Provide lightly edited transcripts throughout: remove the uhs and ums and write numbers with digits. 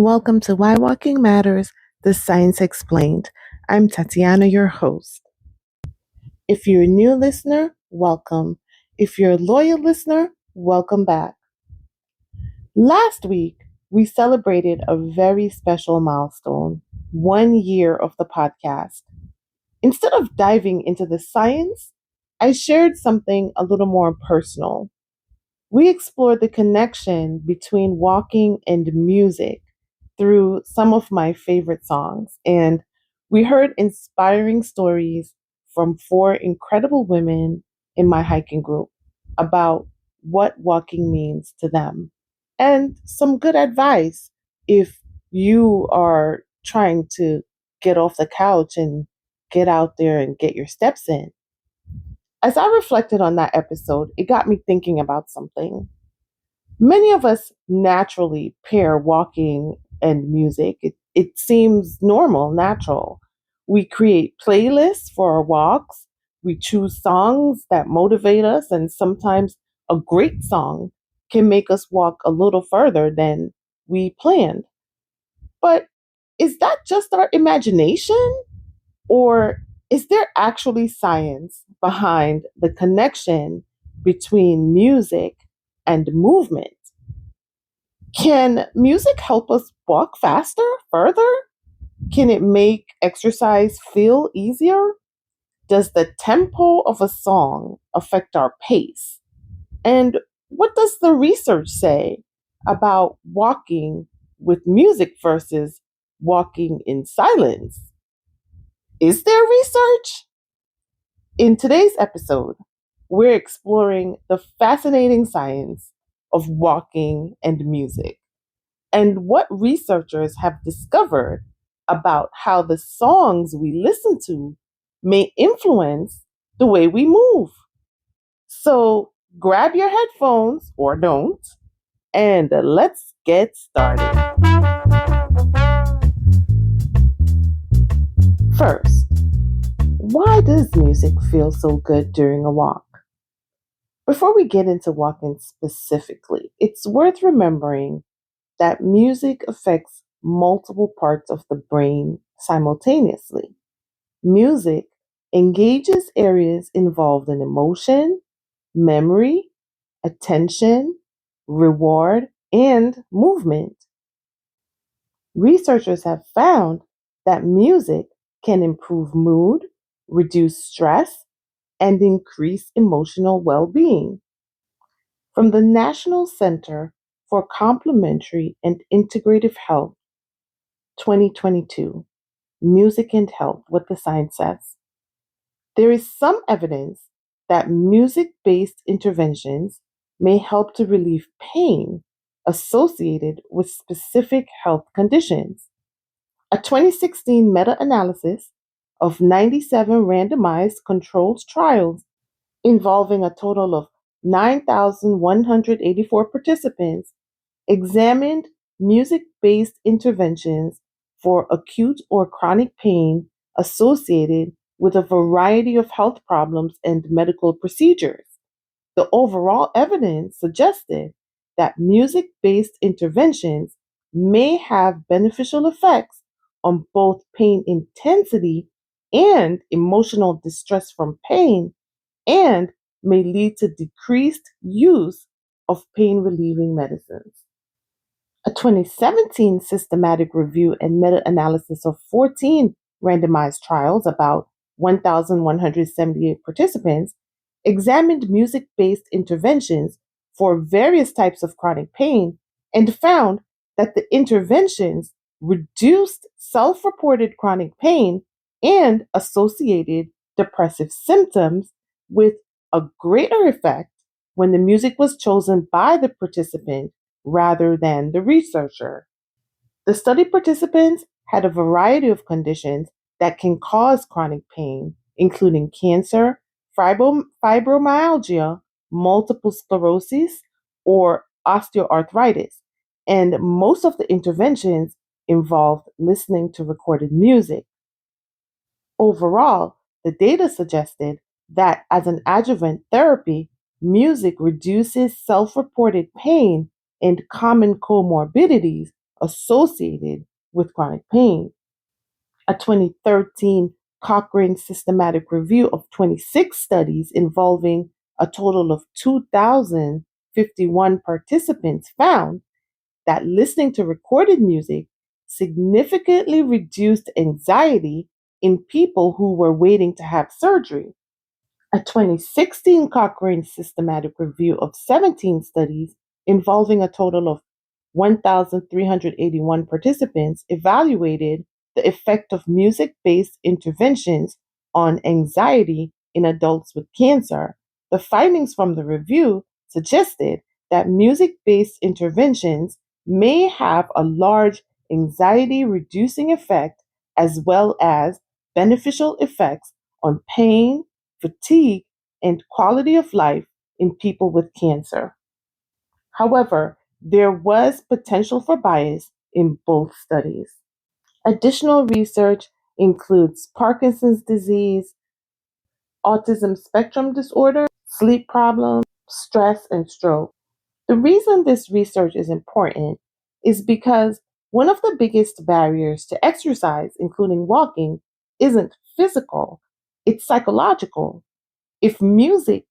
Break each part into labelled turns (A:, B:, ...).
A: Welcome to Why Walking Matters, the Science Explained. I'm Tatiana, your host. If you're a new listener, welcome. If you're a loyal listener, welcome back. Last week, we celebrated a very special milestone, 1 year of the podcast. Instead of diving into the science, I shared something a little more personal. We explored the connection between walking and music through some of my favorite songs, and we heard inspiring stories from four incredible women in my hiking group about what walking means to them, and some good advice if you are trying to get off the couch and get out there and get your steps in. As I reflected on that episode, it got me thinking about something. Many of us naturally pair walking and music. It seems normal, natural. We create playlists for our walks. We choose songs that motivate us, and sometimes a great song can make us walk a little further than we planned. But is that just our imagination? Or is there actually science behind the connection between music and movement? Can music help us walk faster, further? Can it make exercise feel easier? Does the tempo of a song affect our pace? And what does the research say about walking with music versus walking in silence? Is there research? In today's episode, we're exploring the fascinating science of walking and music and what researchers have discovered about how the songs we listen to may influence the way we move. So grab your headphones or don't, and let's get started. First, why does music feel so good during a walk? Before we get into walking specifically, it's worth remembering that music affects multiple parts of the brain simultaneously. Music engages areas involved in emotion, memory, attention, reward, and movement. Researchers have found that music can improve mood, reduce stress, and increase emotional well being. From the National Center for Complementary and Integrative Health, 2022, Music and Health, what the science says. There is some evidence that music based interventions may help to relieve pain associated with specific health conditions. A 2016 meta analysis of 97 randomized controlled trials involving a total of 9,184 participants examined music based interventions for acute or chronic pain associated with a variety of health problems and medical procedures. The overall evidence suggested that music based interventions may have beneficial effects on both pain intensity and emotional distress from pain, and may lead to decreased use of pain relieving medicines. A 2017 systematic review and meta analysis of 14 randomized trials, about 1,178 participants, examined music based interventions for various types of chronic pain and found that the interventions reduced self reported chronic pain and associated depressive symptoms with a greater effect when the music was chosen by the participant rather than the researcher. The study participants had a variety of conditions that can cause chronic pain, including cancer, fibromyalgia, multiple sclerosis, or osteoarthritis. And most of the interventions involved listening to recorded music. Overall, the data suggested that as an adjuvant therapy, music reduces self reported pain and common comorbidities associated with chronic pain. A 2013 Cochrane systematic review of 26 studies involving a total of 2,051 participants found that listening to recorded music significantly reduced anxiety in people who were waiting to have surgery. A 2016 Cochrane systematic review of 17 studies involving a total of 1,381 participants evaluated the effect of music based interventions on anxiety in adults with cancer. The findings from the review suggested that music based interventions may have a large anxiety reducing effect as well as beneficial effects on pain, fatigue, and quality of life in people with cancer. However, there was potential for bias in both studies. Additional research includes Parkinson's disease, autism spectrum disorder, sleep problems, stress, and stroke. The reason this research is important is because one of the biggest barriers to exercise, including walking, isn't physical, it's psychological. If music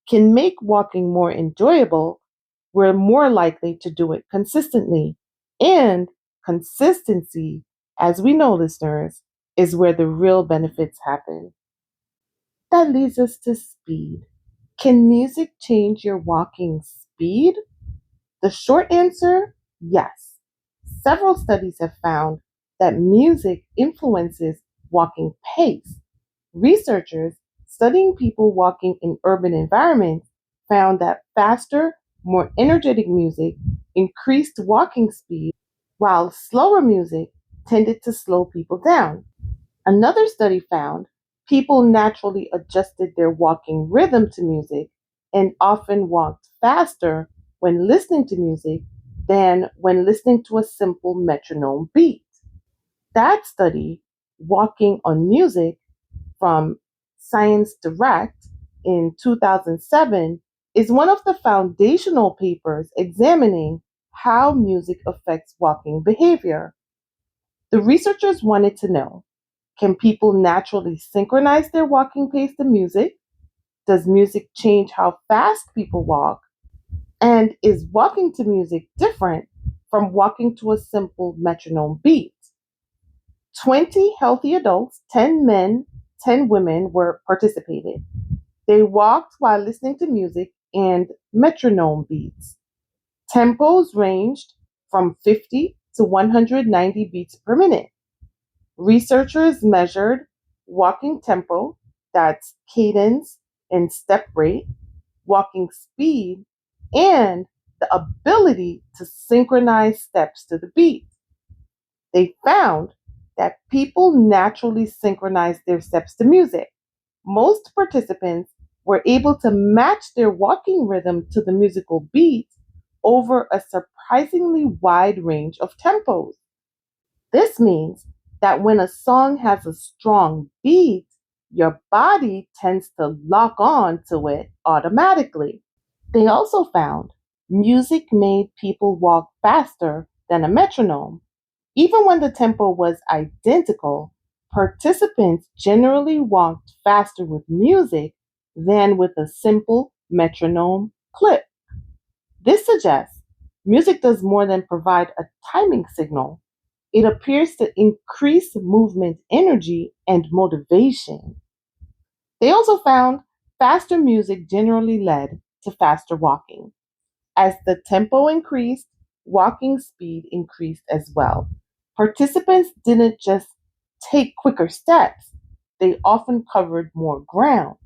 A: can make walking more enjoyable, we're more likely to do it consistently. And consistency, as we know, listeners, is where the real benefits happen. That leads us to speed. Can music change your walking speed? The short answer, yes. Several studies have found that music influences walking pace. Researchers studying people walking in urban environments found that faster, more energetic music increased walking speed, while slower music tended to slow people down. Another study found people naturally adjusted their walking rhythm to music and often walked faster when listening to music than when listening to a simple metronome beat. That study, Walking on Music, from Science Direct in 2007, is one of the foundational papers examining how music affects walking behavior. The researchers wanted to know, can people naturally synchronize their walking pace to music? Does music change how fast people walk? And is walking to music different from walking to a simple metronome beat? 20 healthy adults, 10 men, 10 women were participated. They walked while listening to music and metronome beats. Tempos ranged from 50 to 190 beats per minute. Researchers measured walking tempo, that's cadence and step rate, walking speed, and the ability to synchronize steps to the beat. They found that people naturally synchronize their steps to music. Most participants were able to match their walking rhythm to the musical beat over a surprisingly wide range of tempos. This means that when a song has a strong beat, your body tends to lock on to it automatically. They also found music made people walk faster than a metronome. Even when the tempo was identical, participants generally walked faster with music than with a simple metronome clip. This suggests music does more than provide a timing signal. It appears to increase movement energy and motivation. They also found faster music generally led to faster walking. As the tempo increased, walking speed increased as well. Participants didn't just take quicker steps, they often covered more ground.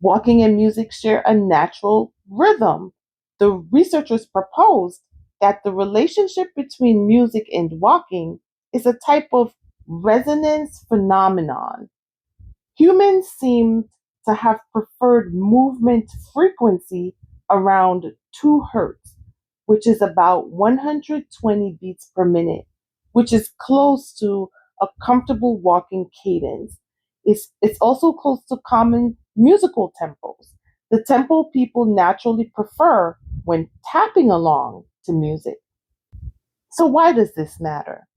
A: Walking and music share a natural rhythm. The researchers proposed that the relationship between music and walking is a type of resonance phenomenon. Humans seem to have preferred movement frequency around 2 hertz, which is about 120 beats per minute, which is close to a comfortable walking cadence. It's also close to common musical tempos, the tempo people naturally prefer when tapping along to music. So, why does this matter?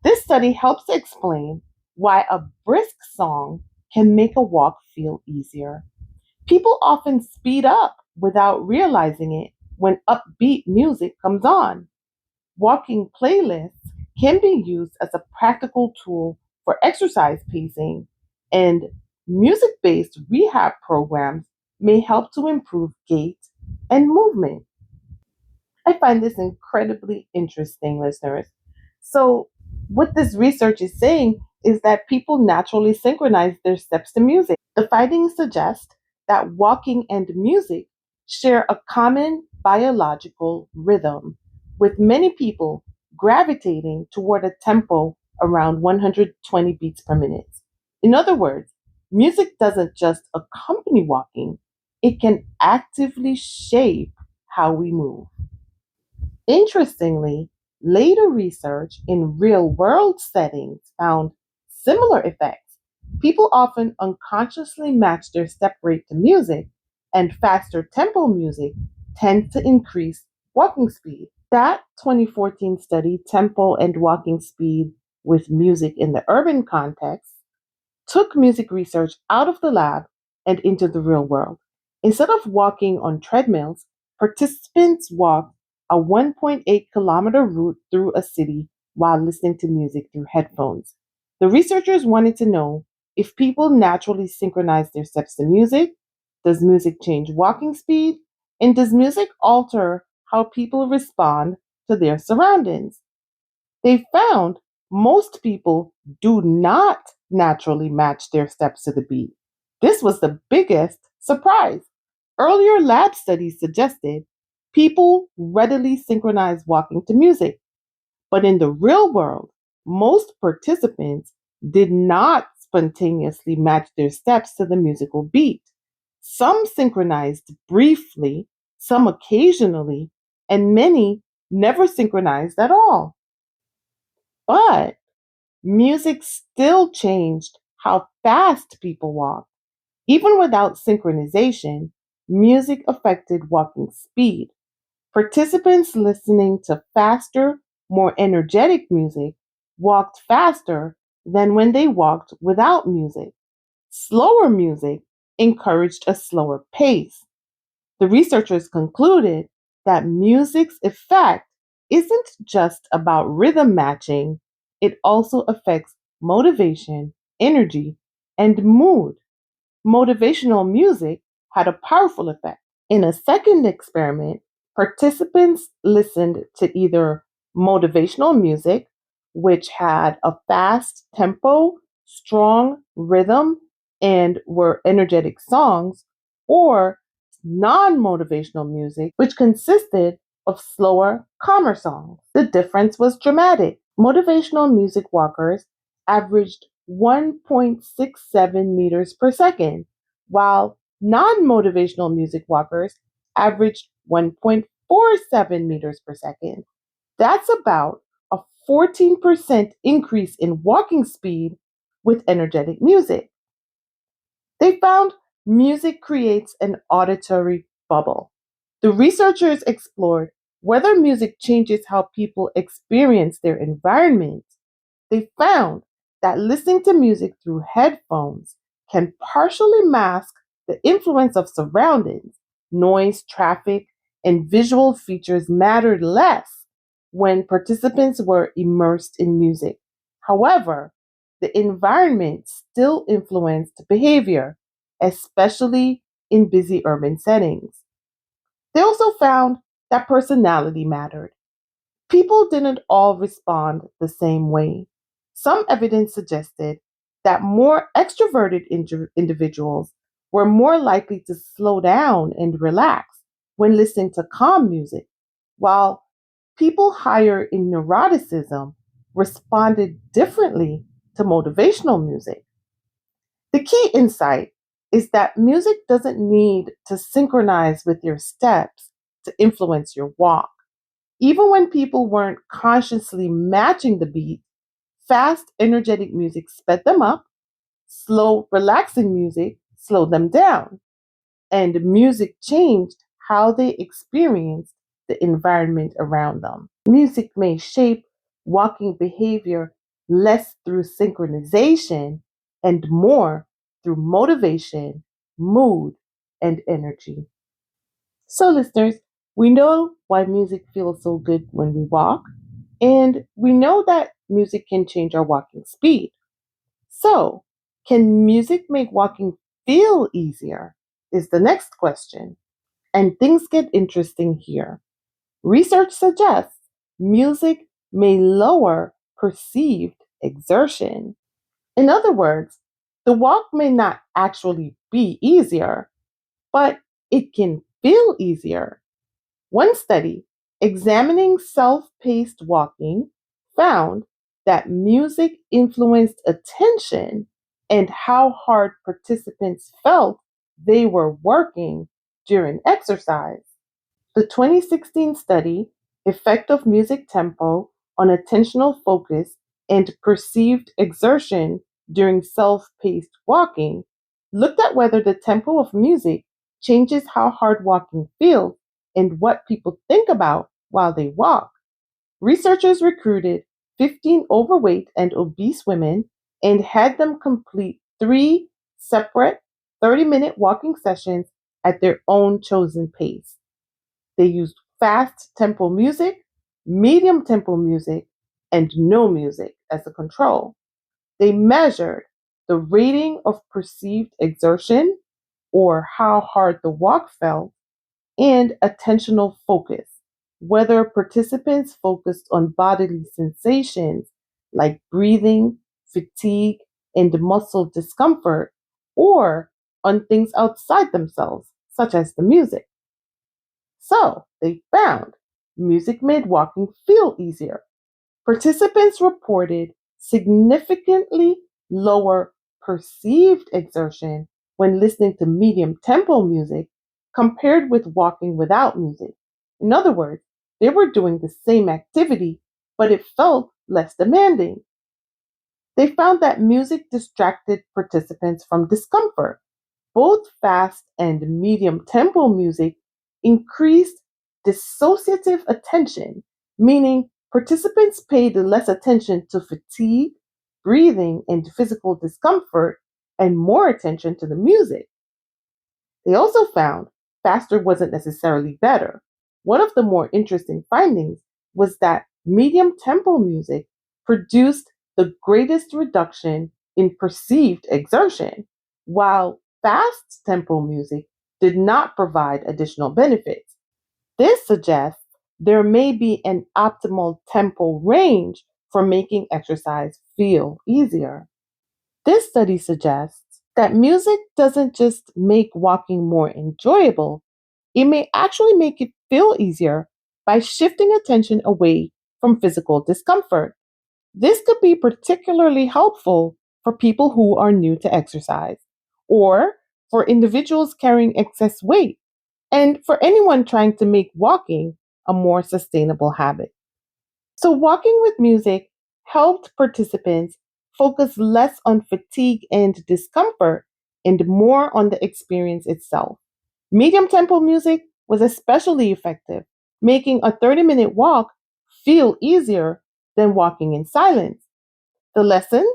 A: This study helps explain why a brisk song can make a walk feel easier. People often speed up without realizing it when upbeat music comes on. Walking playlists can be used as a practical tool for exercise pacing, and music based rehab programs may help to improve gait and movement. I find this incredibly interesting, listeners. So, what this research is saying is that people naturally synchronize their steps to music. The findings suggest that walking and music share a common biological rhythm, with many people gravitating toward a tempo around 120 beats per minute. In other words, music doesn't just accompany walking, it can actively shape how we move. Interestingly, later research in real world settings found similar effects. People often unconsciously match their step rate to music, and faster tempo music tends to increase walking speed. That 2014 study, Tempo and Walking Speed with Music in the Urban Context, took music research out of the lab and into the real world. Instead of walking on treadmills, participants walked a 1.8-kilometer route through a city while listening to music through headphones. The researchers wanted to know if people naturally synchronize their steps to music, does music change walking speed, and does music alter how people respond to their surroundings? They found most people do not naturally match their steps to the beat. This was the biggest surprise. Earlier lab studies suggested people readily synchronize walking to music, but in the real world, most participants did not spontaneously match their steps to the musical beat. Some synchronized briefly, some occasionally, and many never synchronized at all. But music still changed how fast people walk. Even without synchronization, music affected walking speed. Participants listening to faster, more energetic music walked faster than when they walked without music. Slower music encouraged a slower pace. The researchers concluded that music's effect isn't just about rhythm matching, it also affects motivation, energy, and mood. Motivational music had a powerful effect. In a second experiment, participants listened to either motivational music, which had a fast tempo, strong rhythm, and were energetic songs, or non motivational music, which consisted of slower, calmer songs. The difference was dramatic. Motivational music walkers averaged 1.67 meters per second, while non motivational music walkers averaged 1.47 meters per second. That's about a 14% increase in walking speed with energetic music. They found music creates an auditory bubble. The researchers explored whether music changes how people experience their environment. They found that listening to music through headphones can partially mask the influence of surroundings. Noise, traffic, and visual features mattered less when participants were immersed in music. However, the environment still influenced behavior, especially in busy urban settings. They also found that personality mattered. People didn't all respond the same way. Some evidence suggested that more extroverted individuals were more likely to slow down and relax when listening to calm music, while people higher in neuroticism responded differently to motivational music. The key insight is that music doesn't need to synchronize with your steps to influence your walk. Even when people weren't consciously matching the beat, fast, energetic music sped them up, slow, relaxing music slowed them down, and music changed how they experienced the environment around them. Music may shape walking behavior less through synchronization and more through motivation, mood, and energy. So, listeners, we know why music feels so good when we walk, and we know that music can change our walking speed. So, can music make walking feel easier? Is the next question. And things get interesting here. Research suggests music may lower perceived exertion. In other words, the walk may not actually be easier, but it can feel easier. One study examining self paced walking found that music influenced attention and how hard participants felt they were working during exercise. The 2016 study, Effect of Music Tempo on Attentional Focus and Perceived Exertion During Self Paced Walking, looked at whether the tempo of music changes how hard walking feels and what people think about while they walk. Researchers recruited 15 overweight and obese women and had them complete three separate 30-minute walking sessions at their own chosen pace. They used fast tempo music, medium tempo music, and no music as a control. They measured the rating of perceived exertion, or how hard the walk felt, and attentional focus, whether participants focused on bodily sensations like breathing, fatigue, and muscle discomfort, or on things outside themselves, such as the music. So they found music made walking feel easier. Participants reported significantly lower perceived exertion when listening to medium tempo music compared with walking without music. In other words, they were doing the same activity, but it felt less demanding. They found that music distracted participants from discomfort. Both fast and medium tempo music increased dissociative attention, meaning participants paid less attention to fatigue, breathing, and physical discomfort, and more attention to the music. They also found faster wasn't necessarily better. One of the more interesting findings was that medium tempo music produced the greatest reduction in perceived exertion, while fast tempo music did not provide additional benefits. This suggests there may be an optimal tempo range for making exercise feel easier. This study suggests that music doesn't just make walking more enjoyable, it may actually make it feel easier by shifting attention away from physical discomfort. This could be particularly helpful for people who are new to exercise, or for individuals carrying excess weight, and for anyone trying to make walking a more sustainable habit. So, walking with music helped participants focus less on fatigue and discomfort and more on the experience itself. Medium tempo music was especially effective, making a 30-minute walk feel easier than walking in silence. The lesson: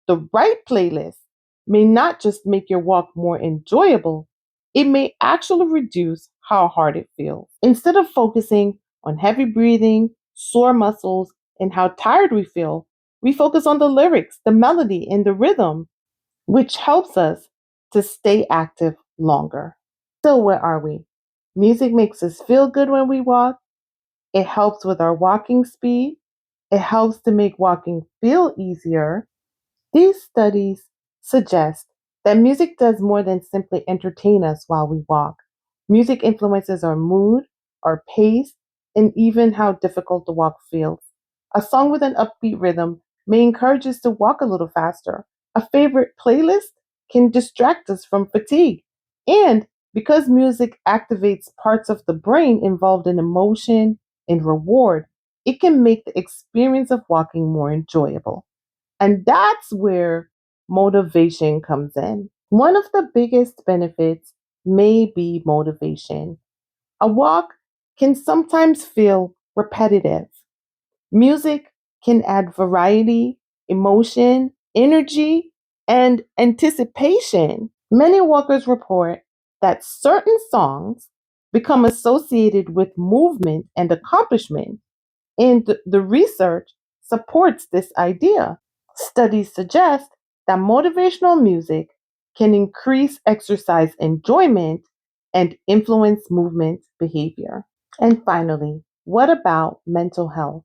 A: the right playlist may not just make your walk more enjoyable, it may actually reduce how hard it feels. Instead of focusing on heavy breathing, sore muscles, and how tired we feel, we focus on the lyrics, the melody, and the rhythm, which helps us to stay active longer. So, where are we? Music makes us feel good when we walk. It helps with our walking speed. It helps to make walking feel easier. These studies suggest that music does more than simply entertain us while we walk. Music influences our mood, our pace, and even how difficult the walk feels. A song with an upbeat rhythm may encourage us to walk a little faster. A favorite playlist can distract us from fatigue. And because music activates parts of the brain involved in emotion and reward, it can make the experience of walking more enjoyable. And that's where motivation comes in. One of the biggest benefits may be motivation. A walk can sometimes feel repetitive. Music can add variety, emotion, energy, and anticipation. Many walkers report that certain songs become associated with movement and accomplishment, and the research supports this idea. Studies suggest that motivational music can increase exercise enjoyment and influence movement behavior. And finally, what about mental health?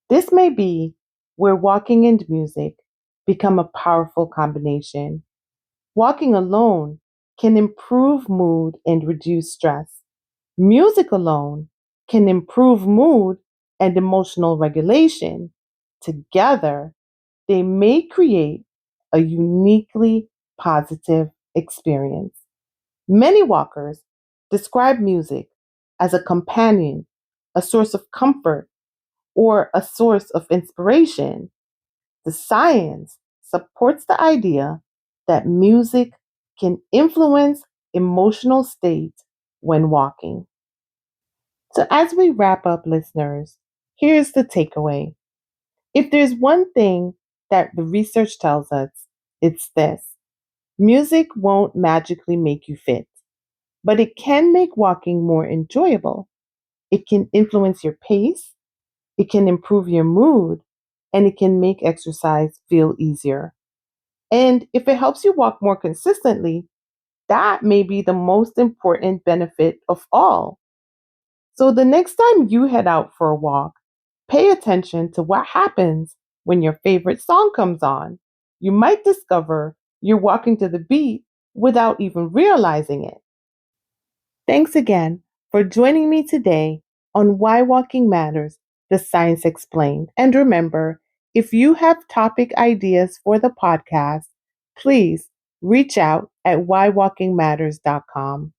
A: This may be where walking and music become a powerful combination. Walking alone can improve mood and reduce stress. Music alone can improve mood and emotional regulation. Together, they may create a uniquely positive experience. Many walkers describe music as a companion, a source of comfort, or a source of inspiration. The science supports the idea that music can influence emotional states when walking. So, as we wrap up, listeners, here's the takeaway. If there's one thing that the research tells us, it's this: music won't magically make you fit, but it can make walking more enjoyable. It can influence your pace, it can improve your mood, and it can make exercise feel easier. And if it helps you walk more consistently, that may be the most important benefit of all. So the next time you head out for a walk, pay attention to what happens when your favorite song comes on. You might discover you're walking to the beat without even realizing it. Thanks again for joining me today on Why Walking Matters, the Science Explained. And remember, if you have topic ideas for the podcast, please reach out at whywalkingmatters.com.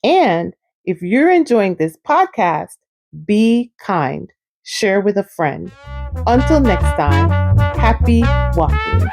A: And if you're enjoying this podcast, be kind. Share with a friend. Until next time, happy walking.